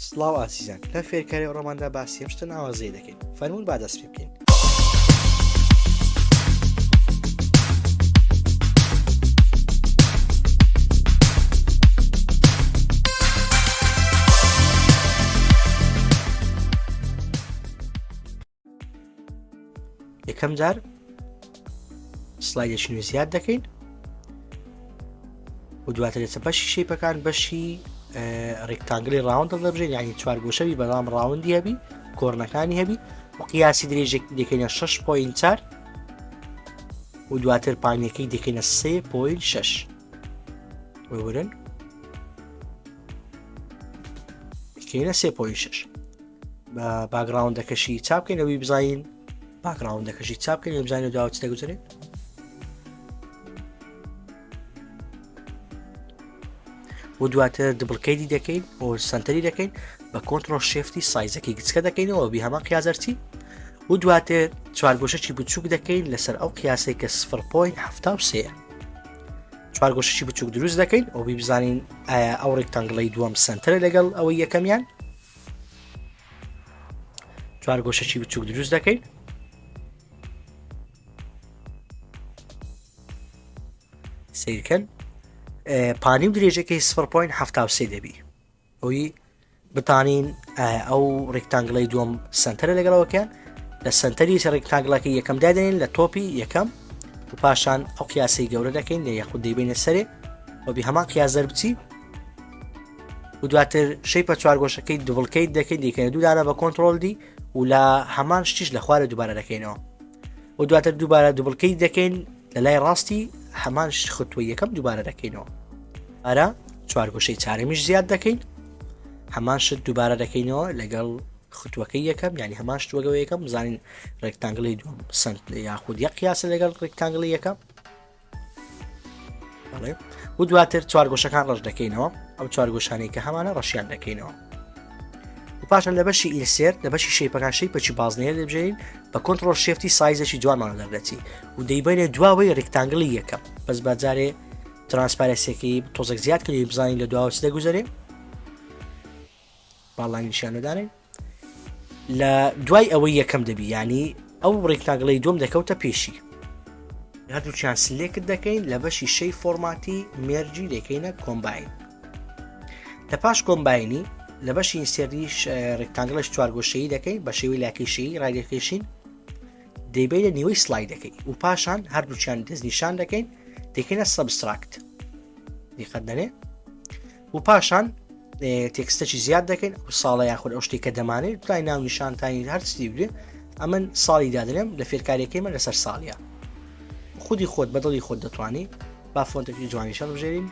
سڵاو ئاسیزان لە فێرکاری ڕۆماندا باسی ئەم شتە ناوازەی دەکەین فەرموون با دەست پێ بکەین. یەکەم جار سلایدێکی نوێ زیاد دەکەین و دواتر دێتە بەشی شەیپەکان بەشی ڕێکتانگلی ڕاوند دەبژێن ینی چوار گۆشەوی بەڵام ڕاوندی هەبی کۆڕنەکانی هەبی و قیاسی درێژێک دەکەینە 6.4 و دواتر پانیەکەی دەکەینە 3.6 وەرن دەکەینە 3.6 بە باگراوندەکەشی چاپکەینەوەی بزانین باگراوندەکەشی چاپکەین بزانین داوت دەگوزارێت. و دواتر دبلکەیتی دەکەین و سنتەری دەکەین بە کۆنتڕۆل شێفتی سایزەکەی گچکە دەکەینەوە بی هەمان قیازەرچی و دواتر چوارگۆشەی بچووک دەکەین لەسەر ئەو قیاسەی کە 0.73 چوارگۆشەی بچووک دروست دەکەین ئەو بی بزانین ئەو ڕێکتانگڵی دووەم سنتەرە لەگەڵ ئەوەی یەکەمیان چوارگۆشەی بچووک دروست دەکەین سیرکەن پانی و درێژەکەی 0.73 دەبی ئەوی بتانین ئەو ڕێکتانگڵی دووەم سنتەرە لەگەڵەوەکەیان لە سنتەری ڕێکتانگڵەکەی یەکەم دادێنین لە تۆپی یەکەم و پاشان ئەو قیاسی گەورە دەکەین لە یەخود دەیبینە سەرێ وەبی هەمان قیازەر بچی و دواتر شەیپە چوارگۆشەکەی دوبڵکەیت دەکەین دیکەنە دوودانە بە کۆنتڕۆل دی و لە هەمان شتیش لە خوارە دووبارە دەکەینەوە و دواتر دووبارە دوبڵکەیت دەکەین لە لای ڕاستی هەمان خطوە یەکەم دووبارە دەکەینەوە ئارە چوارگۆشەی چارەمیش زیاد دەکەین هەمان شت دووبارە دەکەینەوە لەگەڵ خطوەکەی یەکەم ینی هەمان شتوەگەوە یەکەم بزانین ڕێکتانگڵی دووەم سنت یاخود یەک قیاسە لەگەڵ ڕێکتانگڵی یەکەم و دواتر چوارگۆشەکان ڕەش دەکەینەوە ئەو چوارگۆشانەی کە هەمانە ڕەشیان دەکەینەوە و پاشان لە بەشی ئیلسێر لە بەشی شەیپەکان شەیپەکی بازنەیە دەبژێنین بە کۆنتڕۆل شێفتی سایزێکی جوانمانە دەردەچی و دەیبینێ دواوەی ڕێکتانگڵی یەکەم بەس بەجارێ ترانسپارەسیەکەی تۆزێک زیاد کردی بزانین لە دواوە چ دەگوزارێ باڵانی نیشانەدانین لە دوای ئەوەی یەکەم دەبی ینی ئەو ڕێکتانگڵی دوم دەکەوتە پێشی هەردووچیان سلێکت دەکەین لە بەشی شەی فۆرماتی مێرجی دەکەینە کۆمباین لە پاش کۆمباینی لە بەشی ئینسێریش ڕێکتانگڵش چوارگۆشەیی دەکەین بە شێوەی لاکێشەیی ڕایدەکێشین دەیبینە نیوەی سلای دەکەین و پاشان هەردووچیان دەستنیشان دەکەین دەکەینە سەبستراکت دیقەت دەنێ و پاشان تێکستەی زیاد دەکەین و ساڵە یاخود ئەو شتێک کە دەمانێت دوای ناو نیشانتانی هەرچی بێ ئەمن ساڵی دادرێم لە فێرکارێکەکەیمە لەسەر ساڵیە خودی خۆت بەدڵی خۆت دەتوانی با فۆنتێکی جوانیشان بژێرین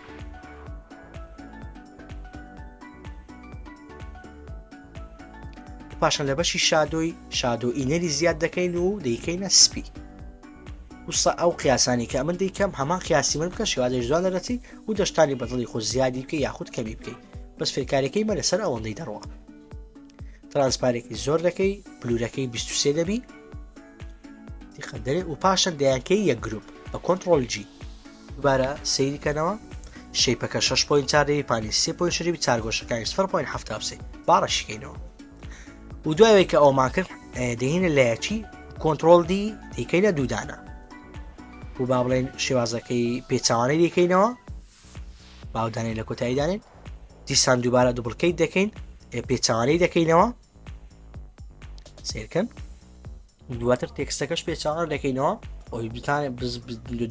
پاشان لە بەشی شادۆ ئینەری زیاد دەکەین و دەیکەینە سپی وستا ئەو قیاسانی کە ئەمن دەیکەم هەمان قیاسی من بکە شێوازێک جوان دەرەچی و دەشتانی بەدڵی خۆ زیادی بکە یاخود کەمی بکەیت بەس فێرکارەکەی مە لەسەر ئەوەندەی دەڕوە ترانسپارێکی زۆر دەکەی بلوورەکەی 23 دەبی دیخەدەرێ و پاشان دەیانکەی یەک گروپ بە کۆنتڕۆل جی دووبارە سەیریکەنەوە شەیپەکە 6.4 پانی 3.6 چارگۆشەکانی 0.73 باڕەشیکەینەوە و دوایەوەی کە ئەومان کرد دەهینە لایەکی کۆنتڕۆل دی دیکەینە دوودانە و با بڵێن شێوازەکەی پێچوانەی دیکەینەوە باودانەی لە کۆتایی دانێن دیسان دووبارە دوبڵکەیت دەکەین پێچوانەی دەکەینەوە سیرکەن دواتر تێکستەکەش پێچوانە دەکەینەوە ئەوی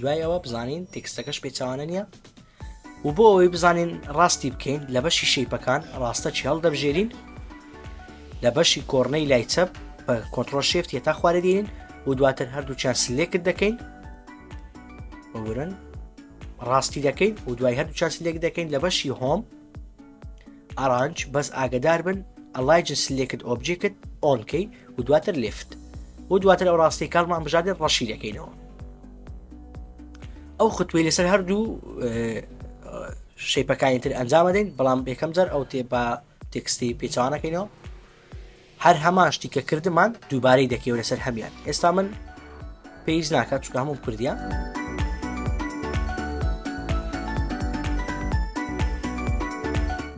دوایەوە بزانین تێکستەکەش پێچوانە نییە و بۆ ئەوەی بزانین ڕاستی بکەین لە بەشی شەیپەکان ڕاستە چی هەڵدەبژێرین لە بەشی کۆڕنەی لای چەپ بە کۆنتڕۆل شێفت هێتا خوارە دێنین و دواتر هەردووچیان سلێکت دەکەین وەرن ڕاستی دەکەین و دوای هەردووچیان سلێک دەکەین لە بەشی هۆم ئارانج بەس ئاگدار بن ئەلایجن سلێکت ئۆبجێکت ئۆنکەی و دواتر لێفت و دواتر ئەو ڕاستی کارمان بژادێت ڕەشی دەکەینەوە ئەو خطوەی لەسەر هەردوو شەیپەکانی تر ئەنجامەدەین بەڵام یەکەم جار ئەو تێ بە تێکستی پێچوانەکەینەوە هەر هەمان شتی کە کردمان دووبارەی دەکەوە لەسەر هەمیان ئێستا من پێویست ناکات چونکە هەموو کوردیان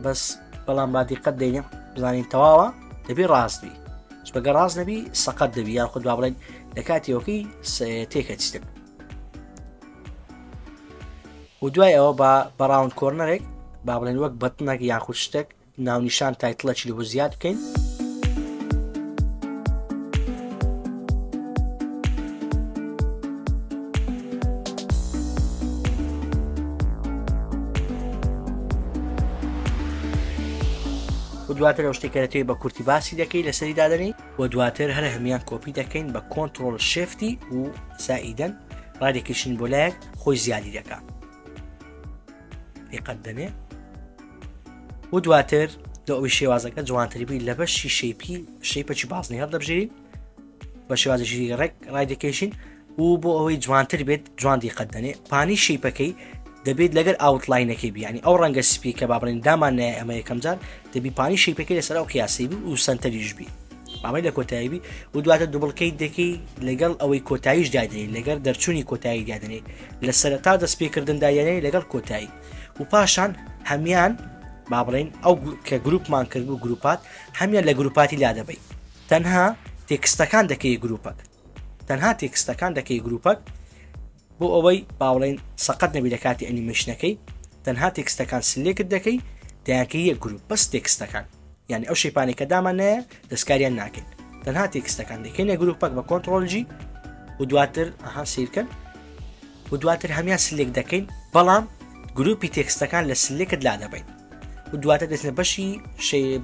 بەس بەڵام با دیقەت دەینێ بزانین تەواوە دەبێ ڕاستبی چبگە ڕاست نەبی سەقەت دەبی یان خود با بڵێن لە کاتیەوەکەی تێکە چتن و دوای ئەوە بە ڕاوند کۆرنەرێک با بڵێن وەک بەتنەک یاخود شتێک ناونیشان تایتڵەکی لە بۆ زیاد بکەین و دواتر ئەو شتێکە دەتەوێت بە کورتی باسی دەکەی لەسەری دادەنی و دواتر هەر هەمیان کۆپی دەکەین بە کۆنتڕۆڵ شێفتی و زائیدەن ڕادێکیشین بۆ لایەک خۆی زیادی دەکات دقت دەنێ و دواتر لە ئەوی شێوازەکە جوانتربی لە بەشی شەیپەکی بازنی هەڵدەبژێرین بە شێوازێکی ڕێک ڕادێکێشین و بۆ ئەوەی جوانتر بێت جوان دیقت دەنێ پانی شەیپەکەی دەبێت لەگەر ئاوتلاینەکەی بیانی ئەو ڕەنگە سپی کە با بڵێن دامان نایە ئەمە یەکەم جار دەبی پانی شەیپەکەی لەسەر ئەو قیاسی بی و سنتەریش بی مامەی لە کۆتایی بی و دواتر دووبڵکەی دەکەی لەگەڵ ئەوەی کۆتاییش دادنێ لەگەر دەرچوونی کۆتایی دادنێ لە سەرەتا دەستپێکردن دایانەی لەگەڵ کۆتایی و پاشان هەمیان با بڵێن ئەو کە گروپمان کرد و گروپات هەمیان لە گروپاتی لا دەبەی تەنها تێکستەکان دەکەی گروپەک تەنها تێکستەکان دەکەی گروپەک بۆ ئەوەی باوڵین سەقەت نەبی لە کاتی ئەنیمەشنەکەی تەنها تێکستەکان سلێکت دەکەی دایانکەی یەک گروپ بەس تێکستەکان یعنی ئەو شەیپانی کە دامان نایە دەستکاریان ناکەین تەنها تێکستەکان دەکەینە گروپەک بە کۆنتڕۆلجی و دواتر سیرکەن و دواتر هەمیان سلێک دەکەین بەڵام گروپی تێکستەکان لە سلێکت لا دەبین و دواتر دەچنە بەشی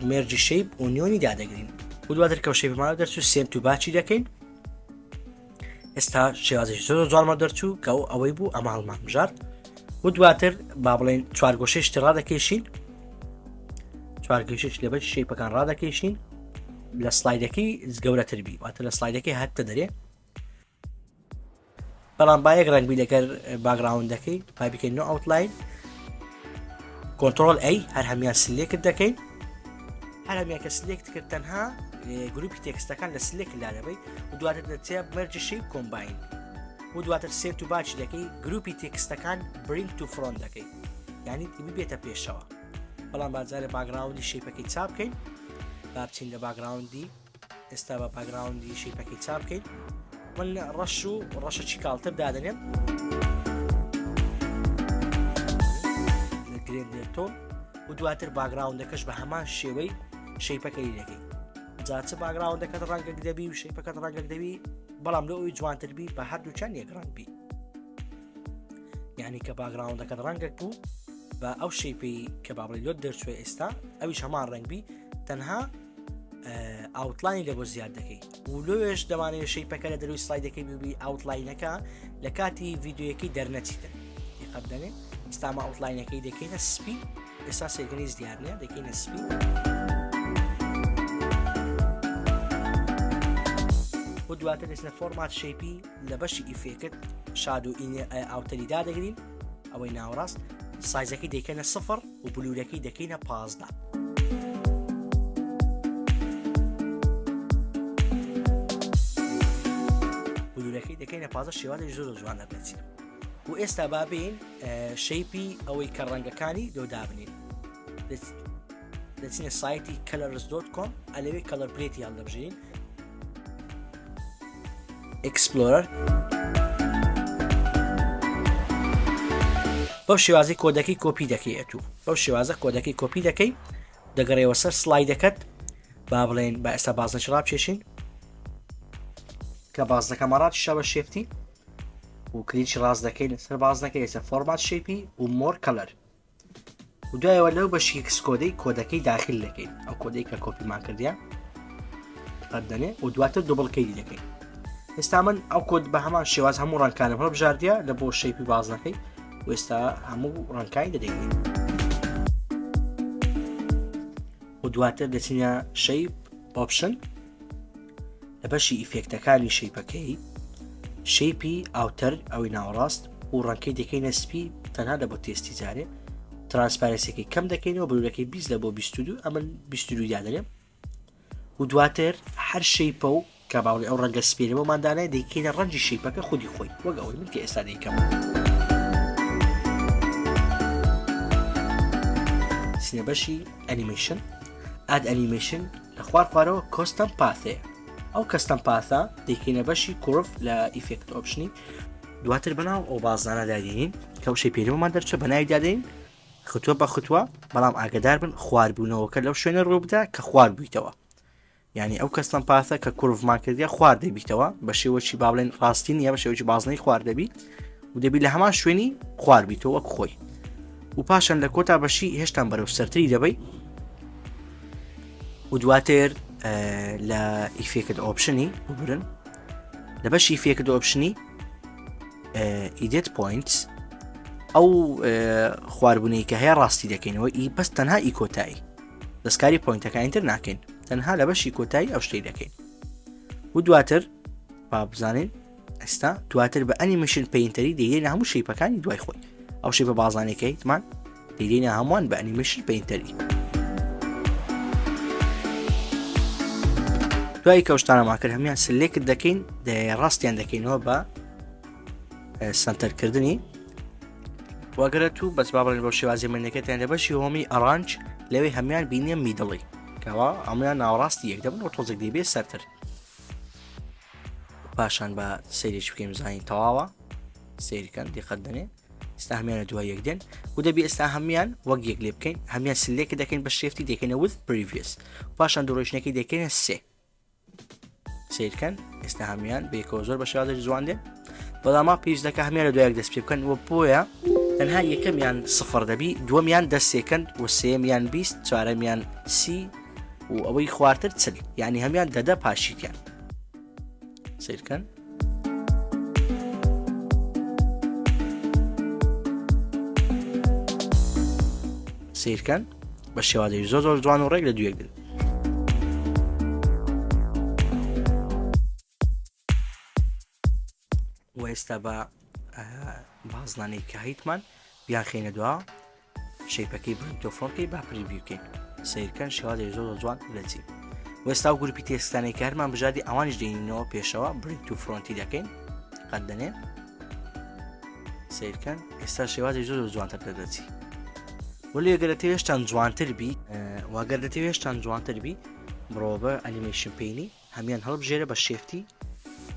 مێرجی شەیپ و نیۆنی دادەگرین و دواتر کەو شەیپمانە دەرچوو سێم تو باچی دەکەین ئێستا شێوازێکی زۆر جوانمە دەرچوو کە ئەوەی بوو ئەمە هەڵمان بژارد و دواتر با بڵێن چوارگۆشەشتی ڕادەکێشین چوارگۆشەش لە بەش شەیپەکان ڕادەکێشین لە سلایدەکەی گەورەتربی واتە لە سلایدەکەی هەتە دەرێ بەڵام با یەک ڕەنگبی لەگەر باگراوندەکەی پای بکەین نۆ ئەوتلاین کۆنتڕۆل ئەی هەر هەمیان سلێکت دەکەین هەر هەمیان کە سلێکت کرد تەنها گروپی تێکستەکان لە سلێک لا دەبەی و دواتر دەچێت مەرجی شەیپ کۆمباین و دواتر سێت و باچی دەکەی گروپی تێکستەکان برینگ تو فرۆن دەکەی یعنی بێتە پێشەوە بەڵام بازارە باگراوندی شەیپەکەی چاپ بکەین با بچین لە باگراوندی ئێستا بە باگراوندی شەیپەکەی چاپ بکەین من ڕەش و ڕەشەکی کاڵتر دادەنێم لە گرێندێتۆن و دواتر باگراوندەکەش بە هەمان شێوەی شەیپەکەی دەکەی جاچە باگراوندەکەت ڕەنگێک دەبی و شەیپەکەت ڕەنگێک دەبی بەڵام لە ئەوی جوانتربی بە هەردووچان یەک ڕەنگبی یعنی کە باگراوندەکەت ڕەنگێک بوو بە ئەو شەیپەی کە با بڵێ لۆت دەرچوێ ئێستا ئەویش هەمان ڕەنگبی تەنها ئاوتلاین لە بۆ زیاد دەکەی و لۆش دەمانێت شەیپەکە لە دەروی سلایدەکەی ببی ئاوتلاینەکە لە کاتی ڤیدیۆیەکەی دەرنەچیتن دیقەت دەنێ ئێستامە ئاوتلاینەکەی دەکەینە سپی ئێستا سێگەنیز دیارنیە دەکەینە سپی و دواتر دەچنە فۆرمات شەیپی لە بەشی ئیفێکت شاد و ئاوتەریدا دەگرین ئەوەی ناوەڕاست سایزەکەی دەکەنە 0 و بلوورەکەی دەکەینە 15 بلوورەکەی دەکەینە 15 شێوازێکی زۆر جوان دەبێت و ئێستا بابین شەیپی ئەوەی کە ڕەنگەکانی دۆدا بنین دەچینە سایتی colors.com ئەلەوەی کەلەر پلێتی هەڵدەبژین Explorer بەو شێوازی کۆدەکەی کۆپی دەکەیت و بەو شێوازە کۆدەکەی کۆپی دەکەی دەگەڕێەوە سەر سلایدەکەت با بڵێن با ئێستا بازنەش ڕابکێشین کە بازنەکە مەڕات شەوە شێفتی و کلیچ ڕاست دەکەین لەسەر بازنەکەی ئێستا فۆرمات شەیپی و مۆر کەلەر و دوایەوە لەو بەشی کۆدەی کۆدەکەی داخل دەکەین ئەو کۆدەی کە کۆپیمان کردیان قەدەنێ و دواتر دووبڵکەی دەکەین ئێستا من ئەو کۆد بە هەمان شێواز هەموو ڕەنکانم هەڵبژاردیە لە بۆ شەیپی بازنەکەی و ئێستا هەموو ڕەنکایی دەدەین و دواتر دەچینە شەیپ ئۆپشن لە بەشی ئیفێکتەکانی شەیپەکەی شەیپی ئاوتەر ئەوی ناوەڕاست و ڕەنکەی دەکەینە سپی تەنها لە بۆ تێستی جارێ ترانسپارنسیەکەی کەم دەکەینەوە بلوورەکەی 20 لە بۆ 22 ئەمن 22 دادەنێم و دواتر هەر شەیپە و کە باوڵی ئەو ڕەنگە سپێنەوە مادانای دەیکەینە ڕەنجی شەیپەکە خودی خۆی وەک ئەوەی من کە ئێستا دەیکەم سینە بەشی ئەنیمەیشن ئاد ئەنیمێشن لە خوارەوە کۆستەم پاثەیە ئەو کەستەم پاثە دەیکەینە بەشی کوڕف لە ئیفێکت ئۆپشنی دواتر بەناو ئەو بازانە دادێنین کە ئەو شەی پێرەوەمان دەرچێت بەناوی دادەین خطوە بە خطوە بەڵام ئاگدار بن خواردبوونەوەکە لەو شوێنە ڕوو بدە کە خوارد بوویتەوە یعنی ئەو کەستەم پاثە کە کوڕفمان کردیا خوارد دەبیتەوە بە شێوەی با بڵێن ڕاستی نیە بە شێوەی بازنەی خوارد دەبی و دەبی لە هەمان شوێنی خوارد بیتەوە وەک خۆی و پاشان لە کۆتا بەشی هێشتان بەرەو سەرتری دەبی و دواتر لە ئیفێکت ئۆپشنی ببرن لە بەشی ئیفێکت ئۆپشنی ئیدێت پوینتس ئەو خواردبوونەی کە هەیە ڕاستی دەکەینەوە بەس تەنها ئیکۆتایی دەستکاری پوینتەکانتر ناکەین تەنها لە بەشی کۆتایی ئەو شتەی دەکەین و دواتر با بزانین ئێستا دواتر بە ئەنیمێشن پەینتەری دەیێنە هەموو شەیپەکانی دوای خۆی ئەو شەیپە بازانێکەیتمان دەیێنە هەمووان بە ئەنیمێشن پەینتەری دوای کە شتانەما کرد هەمیان سلێکت دەکەین ڕاستیان دەکەینەوە بە سنتەرکردنی واگەرە تو بەس با بڵێن بۆ شێوازی منەکەتیان لە بەشی هۆمی ئەڕانج لەوەی هەمیان بینیە میدڵی کەوا ئەمەیان ناوەڕاستی یەک دەبن و تۆزێک دەبێت سەرتر پاشان بە سەیرێک بکەین زانین تەواوە سیرکەن دیقەت دەنێ ئێستا هەمیانە دوای یەک دێن و دەبێت ئێستا هەمیان وەک یەک لێ بکەین هەمیان سلێکە دەکەین بە شێفتی دەکەینە with previous پاشان دوڕۆژنەکەی دەکەینە سێ سیرکەن ئێستا هەمیان بێکەوە زۆر بە شێوازی جوان دێن بەڵاما پێویستەکە هەمیان لە دوایەک دەست پێ بکەن وە بۆیە تەنها یەکەمیان سفر دەبی دووەمیان دەستێکەن و سێمیان 20 چوارەمیان 30 و ئەوەی خواردتر چل یعنی هەمیان دەدە پاشیتیان سیرکەن سیرکەن بە شێوازی زۆر جوان و ڕێک لە دوویەک دن و ئێستا بە بازنانەی کە هیتمان بیان خێنە دووە شەیپەکەی برنتۆفۆنکەی با پریڤیوکەین سیرکەن شێوازی زۆر جوان لەچی و ئێستا و گروپی تێستانەی کە هەرمان بژاردی ئەوانیش دێنینەوە پێشەوە برنت و فرۆنتی دەکەین قەت دەنێ سیرکەن ئێستا شێوازی زۆر جوانتر دەدەچی ولی ئەگەر دەتەوێشتان جوانتر بی واگەر دەتەوێشتان جوانتر بی بڕۆ بە ئەنیمێشن پێینی هەمیان هەڵبژێرە بە شێفتی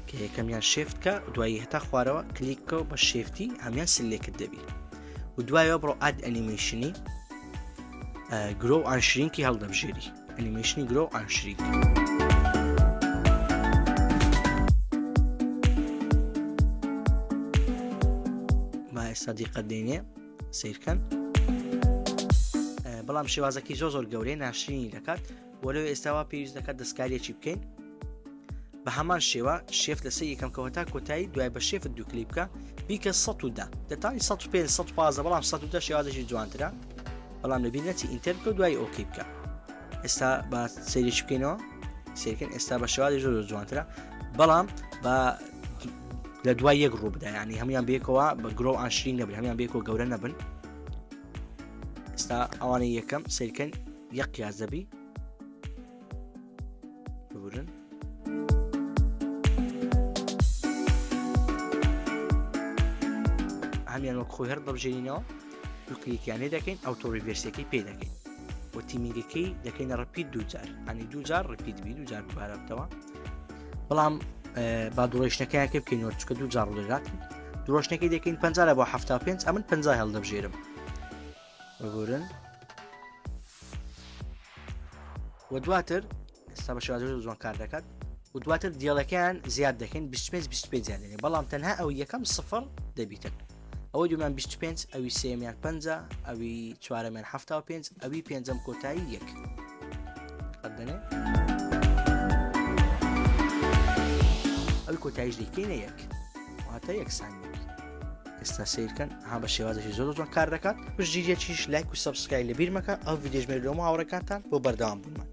کە یەکەمیان شێفتکە دوایی هەتا خوارەوە کلیکەوە بە شێفتی هەمیان سلێکت دەبی و دوایەوە بڕۆ ئاد ئەنیمێشنی گرۆ ئانشرینکی هەڵدەبژێری ئەنیمێشنی گرۆ ئانشرینک با ئێستا دیقەت دێنێ سیرکەن بەڵام شێوازەکەی زۆر گەورەی ناشرینی دەکات وەلەوێ ئێستاوا پێویست دەکات دەستکاریەکی بکەین بە هەمان شێوە شێفت لەسەر یەکەم کەوەتا کۆتایی دوای بە شێفت دوو کلیپکە بیکە 110 دەتانی 105 115 بەڵام 110 شێوازێکی جوانترە بەڵام لەبیر نەچی ئینتەرکە دوای ئۆکی بکە ئێستا بە سەیرێکی بکەینەوە سیرکەن ئێستا بە شێوازی زۆر جوانترە بەڵام بە لە دوای یەک ڕوو بدە یعنی هەمویان بێکەوە بە گرۆ ئانشرین نەبن هەمویان بێکەوە گەورە نەبن ئێستا ئەوانەی یەکەم سیرکەن یەک قیاس دەبی ببورن هەمیان وەک خۆی هەر دەبژێنینەوە دوو کلیکیانێ دەکەین ئەوتۆ ریڤێرسەکەی پێ دەکەین و تیمیگەکەی دەکەینە ڕپیت دووجار ئەنی دووجار ڕپیت بی دووجار دوبارە بتەوە بەڵام با دوڕۆژنەکەیانکە بکەینەوە چکە دووجار ڕێگات درۆژنەکەی دەکەین 50 بۆ 75 ئەمن 50 هەڵدەبژێرم ببورن و دواتر ئێستا بە شێوازی جوان کار دەکات و دواتر دیێڵەکەیان زیاد دەکەین 25 زیاد دێنێ بەڵام تەنها ئەو یەکەم سفر دەبیتن ئەوەی دومان 25 ئەوی سێمیان 50 ئەوی چوارەمیان 75 ئەوی پێنجەم کۆتایی یەک قەدەنێ ئەوی کۆتاییش دیکەینە یەک واتە یەک سانیە ئێستا سیرکەن ها بە شێوازێکی زۆر جوان کار دەکات پشتگیریەکیش لایک و سەبسکرایب لەبیر مەکە ئەو ڤیدیۆژمێ لەمە هاوڕێکانتان بۆ بەردەوام بوونمان